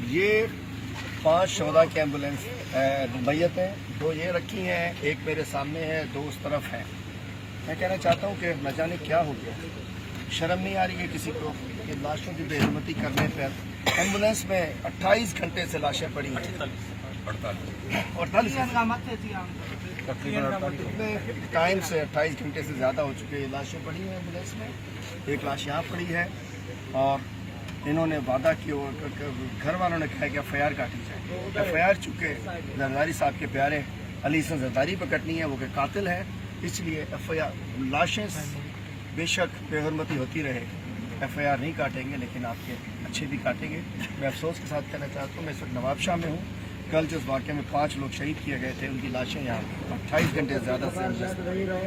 ये 5 शोधा की एम्बुलेंस मैयत हैं, 2 ये रखी हैं, एक मेरे सामने है, 2 उस तरफ है। मैं कहना चाहता हूँ कि न जाने क्या हो गया, शर्म नहीं आ रही है किसी को कि लाशों की बेइज्जती करने पर एम्बुलेंस में 28 घंटे से लाशें पड़ी हैं। 48 टाइम से 28 घंटे से ज़्यादा हो चुके हैं, लाशें पड़ी हैं एम्बुलेंस में। एक लाश यहाँ पड़ी है और इन्होंने वादा किया, घर वालों ने कहा कि FIR काटी जाए। FIR चुके जरदारी साहब के प्यारे अली हसन जरदारी पर कटनी है, वो के कातिल है, इसलिए FIR लाशें बेशक बेहरमती होती रहे, FIR नहीं काटेंगे, लेकिन आपके अच्छे भी काटेंगे। मैं अफसोस के साथ कहना चाहता हूँ, मैं इस वक्त नवाबशाह में हूँ। कल जिस वाक़े में 5 लोग शहीद किए गए थे, उनकी लाशें यहाँ 28 घंटे से ज़्यादा से